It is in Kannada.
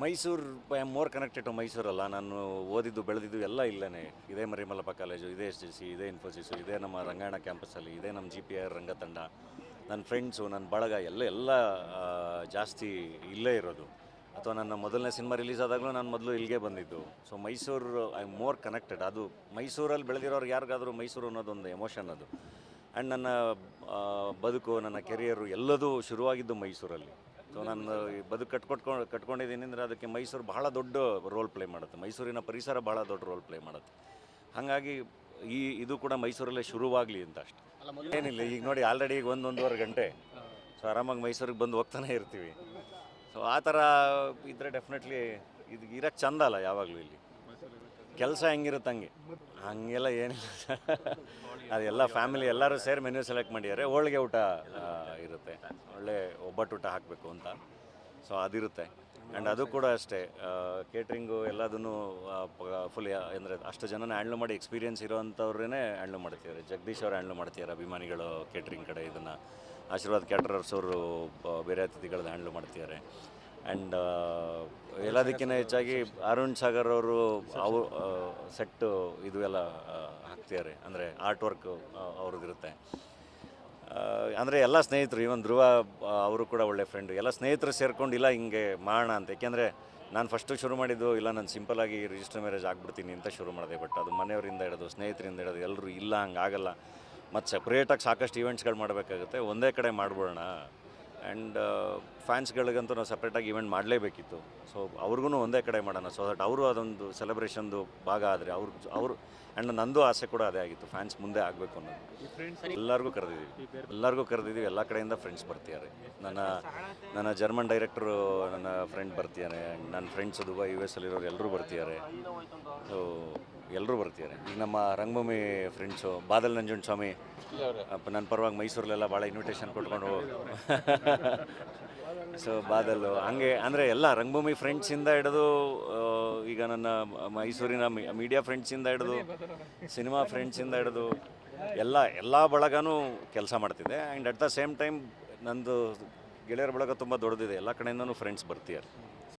Mysuru I am more connected to ಮೈಸೂರಲ್ಲ. ನಾನು ಓದಿದ್ದು ಬೆಳೆದಿದ್ದು ಎಲ್ಲ ಇಲ್ಲೇ. ಇದೇ ಮರಿಮಲ್ಲಪ್ಪ ಕಾಲೇಜು, ಇದೇ SJC, ಇದೇ ಇನ್ಫೋಸಿಸು, ಇದೇ ನಮ್ಮ ರಂಗಾಯಣ ಕ್ಯಾಂಪಸ್ಸಲ್ಲಿ, ಇದೇ ನಮ್ಮ GPR ರಂಗತಂಡ, ನನ್ನ ಫ್ರೆಂಡ್ಸು, ನನ್ನ ಬಳಗ ಎಲ್ಲ ಜಾಸ್ತಿ ಇಲ್ಲೇ ಇರೋದು. ಅಥವಾ ನನ್ನ ಮೊದಲನೇ ಸಿನಿಮಾ ರಿಲೀಸ್ ಆದಾಗಲೂ ನಾನು ಮೊದಲು ಇಲ್ಲಿಗೆ ಬಂದಿದ್ದು. So Mysuru I am more connected. ಅದು ಮೈಸೂರಲ್ಲಿ ಬೆಳೆದಿರೋರು ಯಾರಿಗಾದರೂ ಮೈಸೂರು ಅನ್ನೋದೊಂದು ಎಮೋಷನ್ ಅದು. ಆ್ಯಂಡ್ ನನ್ನ ಬದುಕು, ನನ್ನ ಕೆರಿಯರು ಎಲ್ಲದೂ ಶುರುವಾಗಿದ್ದು ಮೈಸೂರಲ್ಲಿ. ಸೊ ನಾನು ಈ ಬದುಕು ಕಟ್ಕೊಂಡಿದ್ದೀನಿ ಅಂದರೆ ಅದಕ್ಕೆ ಮೈಸೂರು ಬಹಳ ದೊಡ್ಡ ರೋಲ್ ಪ್ಲೇ ಮಾಡುತ್ತೆ. ಮೈಸೂರಿನ ಪರಿಸರ ಬಹಳ ದೊಡ್ಡ ರೋಲ್ ಪ್ಲೇ ಮಾಡುತ್ತೆ. ಹಾಗಾಗಿ ಇದು ಕೂಡ ಮೈಸೂರಲ್ಲೇ ಶುರುವಾಗಲಿ ಅಂತ ಅಷ್ಟೆ. ಏನಿಲ್ಲ, ಈಗ ನೋಡಿ ಆಲ್ರೆಡಿ ಈಗ 1-1.5 ಗಂಟೆ. ಸೊ ಆರಾಮಾಗಿ ಮೈಸೂರಿಗೆ ಬಂದು ಹೋಗ್ತಾನೆ ಇರ್ತೀವಿ. ಸೊ ಆ ಥರ ಇದ್ದರೆ ಡೆಫಿನೆಟ್ಲಿ ಇದು ಇರೋಕ್ಕೆ ಚಂದ ಅಲ್ಲ ಯಾವಾಗಲೂ ಇಲ್ಲಿ. ಕೆಲಸ ಹೆಂಗಿರುತ್ತೆ ಹಂಗೆಲ್ಲ ಏನಿಲ್ಲ. ಅದೆಲ್ಲ ಫ್ಯಾಮಿಲಿ ಎಲ್ಲರೂ ಸೇರಿ ಮೆನ್ಯೂ ಸೆಲೆಕ್ಟ್ ಮಾಡಿದ್ದಾರೆ. ಹೋಳಿಗೆ ಊಟ ಇರುತ್ತೆ, ಒಳ್ಳೆ ಒಬ್ಬಟ್ಟು ಊಟ ಹಾಕಬೇಕು ಅಂತ. ಸೊ ಅದಿರುತ್ತೆ. ಆ್ಯಂಡ್ ಅದು ಕೂಡ ಅಷ್ಟೇ, ಕೇಟ್ರಿಂಗು ಎಲ್ಲದನ್ನು ಫುಲ್ ಅಂದರೆ ಅಷ್ಟು ಜನನ ಹ್ಯಾಂಡ್ಲ್ ಮಾಡಿ ಎಕ್ಸ್ಪೀರಿಯನ್ಸ್ ಇರೋವಂಥವ್ರೇ ಹ್ಯಾಂಡ್ಲ್ ಮಾಡ್ತಿದ್ದಾರೆ. ಜಗದೀಶ್ ಅವರು ಹ್ಯಾಂಡ್ಲ್ ಮಾಡ್ತಿದ್ದಾರೆ, ಅಭಿಮಾನಿಗಳು ಕೇಟ್ರಿಂಗ್ ಕಡೆ ಇದನ್ನು. ಆಶೀರ್ವಾದ್ ಕ್ಯಾಟರರ್ಸ್ ಅವರು ಬೇರೆ ಅತಿಥಿಗಳದ್ದು ಹ್ಯಾಂಡ್ಲ್ ಮಾಡ್ತಿದ್ದಾರೆ. ಆ್ಯಂಡ್ ಎಲ್ಲದಕ್ಕಿಂತ ಹೆಚ್ಚಾಗಿ ಅರುಣ್ ಸಾಗರ್ ಅವರು ಸೆಟ್ಟು ಇದು ಎಲ್ಲ ಹಾಕ್ತಿದ್ದಾರೆ. ಅಂದರೆ ಆರ್ಟ್ ವರ್ಕ್ ಅವ್ರದ್ದಿರುತ್ತೆ. ಅಂದರೆ ಎಲ್ಲ ಸ್ನೇಹಿತರು, ಇವನ್ ಧ್ರುವ ಅವರು ಕೂಡ ಒಳ್ಳೆ ಫ್ರೆಂಡು. ಎಲ್ಲ ಸ್ನೇಹಿತರು ಸೇರ್ಕೊಂಡು ಇಲ್ಲ ಹಿಂಗೆ ಮಾಡೋಣ ಅಂತ. ಏಕೆಂದರೆ ನಾನು ಫಸ್ಟು ಶುರು ಮಾಡಿದ್ದು ಇಲ್ಲ, ನಾನು ಸಿಂಪಲಾಗಿ ರಿಜಿಸ್ಟರ್ ಮ್ಯಾರೇಜ್ ಆಗಿಬಿಡ್ತೀನಿ ಅಂತ ಶುರು ಮಾಡಿದೆ. ಬಟ್ ಅದು ಮನೆಯವರಿಂದ ಹಿಡಿದು ಸ್ನೇಹಿತರಿಂದ ಹಿಡಿದು ಎಲ್ಲರೂ ಇಲ್ಲ ಹಂಗಾಗಲ್ಲ, ಮತ್ತು ಸಪ್ರೇಟಾಗಿ ಸಾಕಷ್ಟು ಈವೆಂಟ್ಸ್ಗಳು ಮಾಡಬೇಕಾಗುತ್ತೆ, ಒಂದೇ ಕಡೆ ಮಾಡ್ಬಿಡೋಣ. ಆ್ಯಂಡ್ ಫ್ಯಾನ್ಸ್ಗಳಿಗಂತೂ ನಾವು ಸಪ್ರೇಟಾಗಿ ಈವೆಂಟ್ ಮಾಡಲೇಬೇಕಿತ್ತು. ಸೊ ಅವ್ರಿಗೂ ಒಂದೇ ಕಡೆ ಮಾಡೋಣ, ಸೊ ದಟ್ ಅವರು ಅದೊಂದು ಸೆಲೆಬ್ರೇಷನ್ದು ಭಾಗ ಆದರೆ ಅವರು ಆ್ಯಂಡ್ ನಂದು ಆಸೆ ಕೂಡ ಅದೇ ಆಗಿತ್ತು, ಫ್ಯಾನ್ಸ್ ಮುಂದೆ ಆಗಬೇಕು ಅನ್ನೋದು. ಎಲ್ಲರಿಗೂ ಕರೆದಿದ್ದೀವಿ, ಎಲ್ಲ ಕಡೆಯಿಂದ ಫ್ರೆಂಡ್ಸ್ ಬರ್ತಿದ್ದಾರೆ. ನನ್ನ ಜರ್ಮನ್ ಡೈರೆಕ್ಟ್ರು ನನ್ನ ಫ್ರೆಂಡ್ ಬರ್ತಿದ್ದಾರೆ. ನನ್ನ ಫ್ರೆಂಡ್ಸ್ ದುಬೈ US ಅಲ್ಲಿರೋರು ಎಲ್ಲರೂ ಬರ್ತಿದ್ದಾರೆ. ಸೊ ಎಲ್ಲರೂ ಬರ್ತಿದ್ದಾರೆ. ಈಗ ನಮ್ಮ ರಂಗಭೂಮಿ ಫ್ರೆಂಡ್ಸು ಬಾದಲ್ ನಂಜುಂಡ ಸ್ವಾಮಿ ನನ್ನ ಪರವಾಗಿ ಮೈಸೂರಲ್ಲೆಲ್ಲ ಭಾಳ ಇನ್ವಿಟೇಷನ್ ಕೊಟ್ಕೊಂಡು ಸೊ ಬಾದಲ್ಲು ಹಂಗೆ ಅಂದರೆ ಎಲ್ಲ ರಂಗಭೂಮಿ ಫ್ರೆಂಡ್ಸಿಂದ ಹಿಡಿದು ಈಗ ನನ್ನ ಮೈಸೂರಿನ ಮೀಡಿಯಾ ಫ್ರೆಂಡ್ಸಿಂದ ಹಿಡಿದು ಸಿನಿಮಾ ಫ್ರೆಂಡ್ಸಿಂದ ಹಿಡಿದು ಎಲ್ಲ ಬಳಗನೂ ಕೆಲಸ ಮಾಡ್ತಿದ್ದೆ. And at the same time ನಂದು ಗೆಳೆಯರ ಬಳಗ ತುಂಬ ದೊಡ್ಡದಿದೆ, ಎಲ್ಲ ಕಡೆಯಿಂದನೂ ಫ್ರೆಂಡ್ಸ್ ಬರ್ತಿದ್ದಾರೆ.